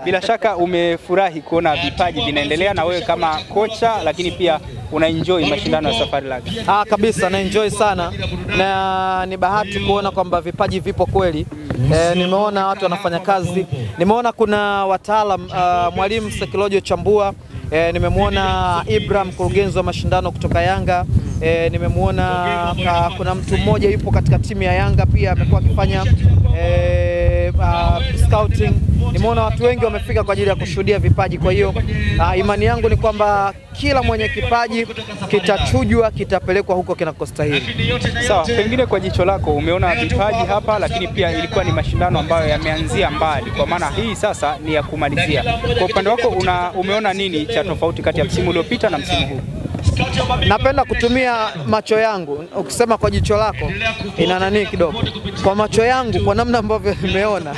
Bila shaka umefurahi kuona vipaji vinaendelea na wewe kama kocha, lakini pia unaenjoy mashindano ya Safari Laga. Kabisa na enjoy sana, na ni bahati kuona kwamba vipaji vipo kweli. Nimeona watu wanafanya kazi, nimeona kuna wataalam, mwalimu Sekilojo Chambua, nimemwona Ibrahim mkurugenzi wa mashindano kutoka Yanga, nimemwona kuna mtu mmoja yupo katika timu ya Yanga pia amekuwa akifanya scouting. Nimeona watu wengi wamefika kwa ajili ya kushuhudia vipaji. Kwa hiyo imani yangu ni kwamba kila mwenye kipaji kitachujwa, kitapelekwa huko kinakostahili. Sawa, pengine kwa jicho lako umeona vipaji hapa, lakini pia ilikuwa ni mashindano ambayo yameanzia mbali, kwa maana hii sasa ni ya kumalizia. Kwa upande wako umeona nini cha tofauti kati ya msimu uliopita na msimu huu? Napenda kutumia macho yangu. Ukisema kwa jicho lako ina nani kidogo. Kwa macho yangu, kwa namna ambavyo nimeona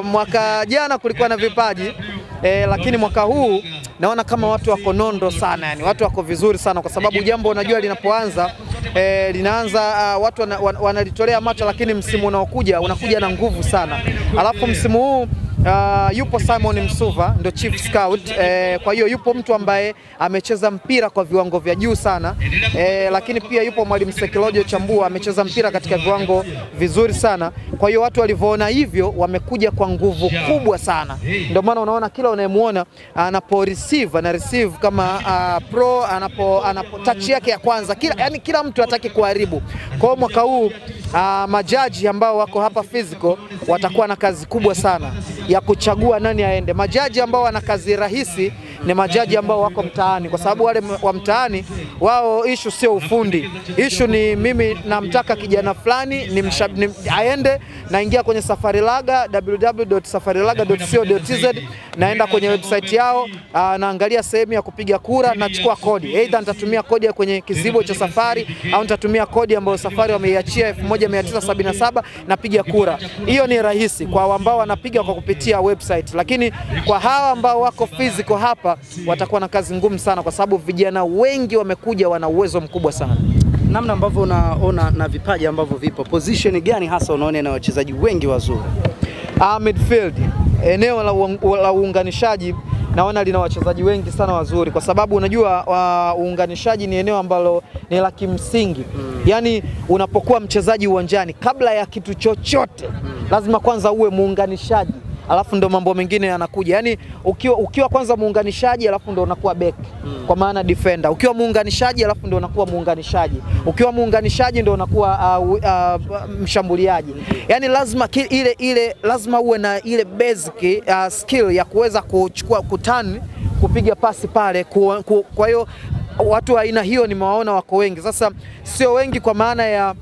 mwaka jana kulikuwa na vipaji, lakini mwaka huu naona kama watu wako nondo sana, yani watu wako vizuri sana, kwa sababu jambo unajua linapoanza linaanza watu wanalitolea macho, lakini msimu unaokuja unakuja na nguvu sana. Alafu msimu huu yupo Simon Msuva ndo chief scout, kwa hiyo yupo mtu ambaye amecheza mpira kwa viwango vya juu sana, lakini pia yupo mwalimu Sekilojo Chambua amecheza mpira katika viwango vizuri sana. Kwa hiyo watu walivyoona hivyo wamekuja kwa nguvu kubwa sana, ndio maana unaona kila unayemuona anapo receive kama pro, anapo touch yake ya kwanza, yani kila mtu hataki kuharibu. Kwa hiyo mwaka huu majaji ambao wako hapa physical watakuwa na kazi kubwa sana ya kuchagua nani aende. Majaji ambao wana kazi rahisi ni majaji ambao wako mtaani, kwa sababu wale wa mtaani wao issue sio ufundi. Issue ni mimi namtaka kijana fulani ni aende, naingia kwenye Safari Laga www.safarilaga.co.tz, naenda kwenye website yao, naangalia sehemu ya kupiga kura, nachukua kodi. Either nitatumia kodi ya kwenye kizibo cha Safari au nitatumia kodi ambayo Safari wameiachia 1977, napiga kura. Hiyo ni rahisi kwa ambao wanapiga kwa kupitia website, lakini kwa hawa ambao wako physical hapa watakuwa na kazi ngumu sana, kwa sababu vijana wengi wamekuja wana uwezo mkubwa sana. Namna ambavyo unaona na vipaji ambavyo vipo, position gani hasa unaona na wachezaji wengi wazuri? Midfield, eneo la uunganishaji naona lina wachezaji wengi sana wazuri, kwa sababu unajua uunganishaji ni eneo ambalo ni la kimsingi. Yani unapokuwa mchezaji uwanjani, kabla ya kitu chochote lazima kwanza uwe muunganishaji, alafu ndo mambo mengine yanakuja. Yani ukiwa kwanza muunganishaji, alafu ndo unakuwa back, kwa maana defender. Ukiwa muunganishaji, alafu ndo unakuwa muunganishaji. Ukiwa muunganishaji ndo unakuwa mshambuliaji. Yani lazima lazima uwe na ile basic skill ya kuweza kuchukua kutani, kupiga pasi pale. Kwa hiyo watu wa aina hiyo nimewaona wako wengi. Sasa sio wengi kwa maana ya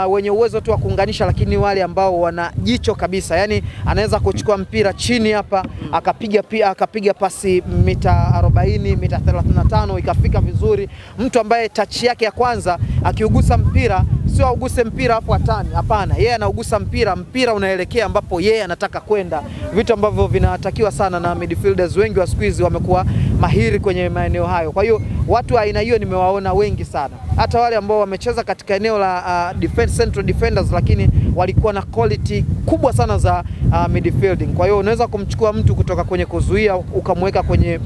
wenye uwezo tu wa kuunganisha, lakini wale ambao wana jicho kabisa. Yani anaweza kuchukua mpira chini hapa akapiga pasi mita 40, mita 35 ikafika vizuri. Mtu ambaye touch yake ya kwanza akiugusa mpira, sio auguse mpira hapo atani, hapana, yeye anaugusa mpira unaelekea ambapo yeye anataka kwenda. Vitu ambavyo vinatakiwa sana, na midfielders wengi wa siku hizi wamekuwa mahiri kwenye maeneo hayo. Kwa hiyo watu aina hiyo nimewaona wengi sana, hata wale ambao wamecheza katika eneo la central defenders, lakini walikuwa na quality kubwa sana za midfielding. Kwa hiyo unaweza kumchukua mtu kutoka kwenye kuzuia ukamweka kwenye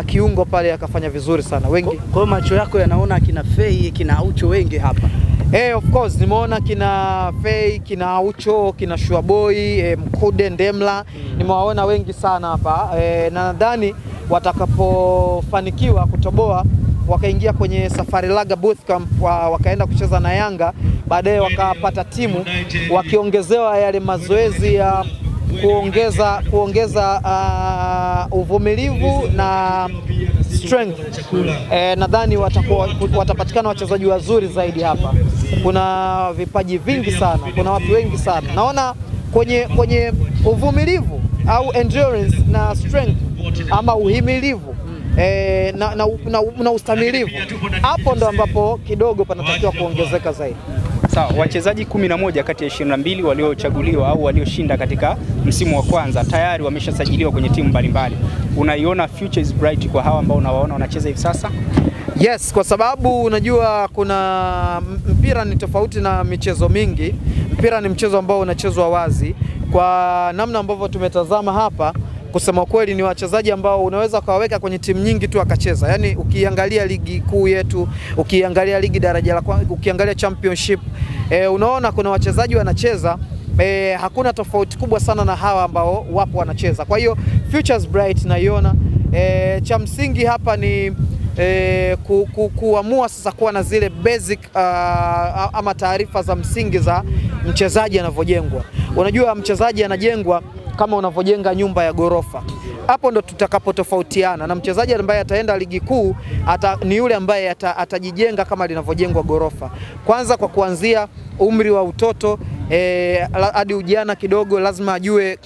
kiungo pale akafanya vizuri sana wengi. Kwa macho yako yanaona kina Fei, kina Aucho wengi hapa? Of course nimeona kina Fei, kina Aucho, kina Shuaboy, Mkude, Ndemla, nimewaona wengi sana hapa. Na nadhani watakapofanikiwa kutoboa wakaingia kwenye Safari Laga Boot Camp, wakaenda kucheza na Yanga, baadaye wakapata timu, wakiongezewa yale mazoezi ya kuongeza uvumilivu na strength, nadhani watapatikana wachezaji wazuri zaidi hapa. Kuna vipaji vingi sana, kuna watu wengi sana. Naona kwenye uvumilivu au endurance na strength ama uhimilivu na ustamilivu, hapo ndo ambapo kidogo panatakiwa kuongezeka zaidi. Sawa, wachezaji 11 kati ya 22 waliochaguliwa au walioshinda katika msimu wa kwanza tayari wameshasajiliwa kwenye timu mbalimbali. Unaiona future is bright kwa hawa ambao unawaona wanacheza hivi sasa? Yes, kwa sababu unajua kuna mpira ni tofauti na michezo mingi. Mpira ni mchezo ambao unachezwa wazi. Kwa namna ambavyo tumetazama hapa, kusema kweli ni wachezaji ambao unaweza kawaweka kwenye timu nyingi tu akacheza. Yani ukiangalia ligi kuu yetu, ukiangalia ligi daraja la kwanza, ukiangalia championship, unaona kuna wachezaji wanacheza, hakuna tofauti kubwa sana na hawa ambao wapo wanacheza. Kwa hiyo futures bright naiona. Cha msingi hapa ni kuamua sasa kuwa na zile basic ama taarifa za msingi za mchezaji anavyojengwa. Unajua mchezaji anajengwa kama unavyojenga nyumba ya gorofa. Hapo ndo tutakapotofautiana, na mchezaji ambaye ataenda ligi kuu ni yule ambaye atajijenga kama linavyojengwa gorofa. Kwanza kwa kuanzia umri wa utoto hadi ujana kidogo, lazima ajue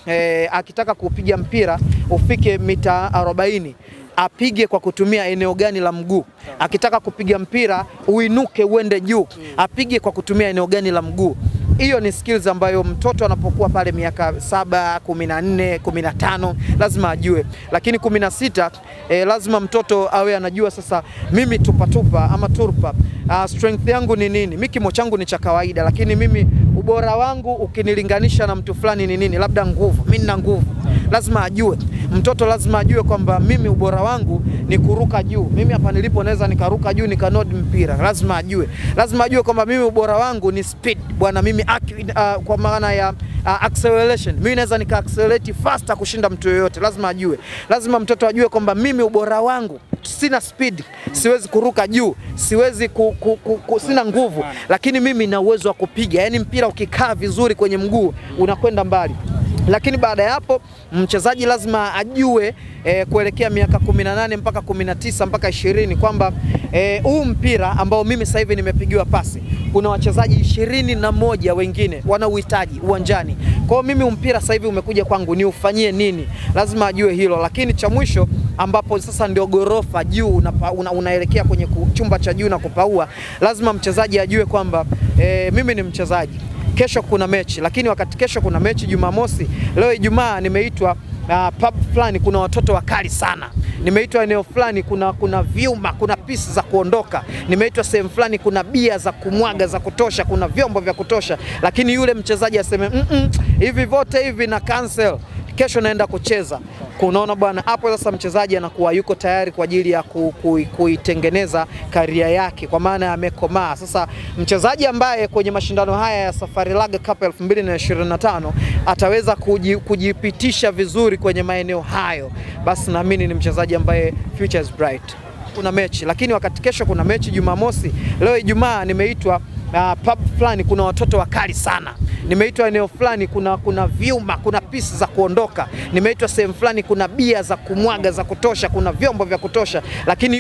akitaka kupiga mpira ufike mita 40 apige kwa kutumia eneo gani la mguu. Akitaka kupiga mpira uinuke uende juu, apige kwa kutumia eneo gani la mguu. Hiyo ni skills ambayo mtoto anapokuwa pale miaka 7, 14, 15 lazima ajue. Lakini 16 lazima mtoto awe anajua sasa mimi tupa ama turpa, strength yangu ni nini? Mimi kimo changu ni cha kawaida, lakini mimi ubora wangu ukinilinganisha na mtu fulani ni nini? Labda nguvu. Mimi nina nguvu. Lazima ajue. Mtoto lazima ajue kwamba mimi ubora wangu ni kuruka juu. Mimi hapa nilipo naweza nikaruka juu nikanodi mpira. Lazima ajue. Lazima ajue kwamba mimi ubora wangu ni speed. Bwana mimi kwa maana ya acceleration. Mimi naweza nika accelerate faster kushinda mtu yoyote. Lazima ajue. Lazima mtoto ajue kwamba mimi ubora wangu sina speed, siwezi kuruka juu, siwezi sina nguvu, lakini mimi na uwezo wa kupiga. Yani mpira ukikaa vizuri kwenye mguu unakwenda mbali. Lakini baada ya hapo mchezaji lazima ajue kuelekea miaka 18 mpaka 19 mpaka 20 kwamba huu mpira ambao mimi sasa hivi nimepigiwa pasi, kuna wachezaji 21 wengine wana uhitaji uwanjani. Kwa hiyo mimi mpira sasa hivi umekuja kwangu, ni ufanyie nini? Lazima ajue hilo. Lakini cha mwisho ambapo sasa ndio gorofa juu unaelekea kwenye chumba cha juu na kupaua, lazima mchezaji ajue kwamba mimi ni mchezaji. Kesho kuna mechi, lakini wakati kesho kuna mechi Jumamosi, leo Ijumaa nimeitwa pub fulani, kuna watoto wakali sana. Nimeitwa eneo fulani, kuna vyuma, kuna pisi za kuondoka. Nimeitwa sehemu fulani, kuna bia za kumwaga za kutosha, kuna vyombo vya kutosha. Lakini yule mchezaji aseme hivi vote hivi na cancel, kesho naenda kucheza. Kunaona bwana, hapo sasa mchezaji anakuwa yuko tayari kwa ajili ya kuitengeneza karia yake, kwa maana amekomaa. Sasa mchezaji ambaye kwenye mashindano haya ya Safari Laga Cup 2025 ataweza kujipitisha vizuri kwenye maeneo hayo, basi naamini ni mchezaji ambaye future is bright. Kuna mechi, lakini wakati kesho kuna mechi Jumamosi, leo Ijumaa nimeitwa pub fulani, kuna watoto wakali sana. Nimeitwa eneo fulani, kuna vyuma, kuna pisi za kuondoka. Nimeitwa sehemu fulani, kuna bia za kumwaga za kutosha, kuna vyombo vya kutosha. Lakini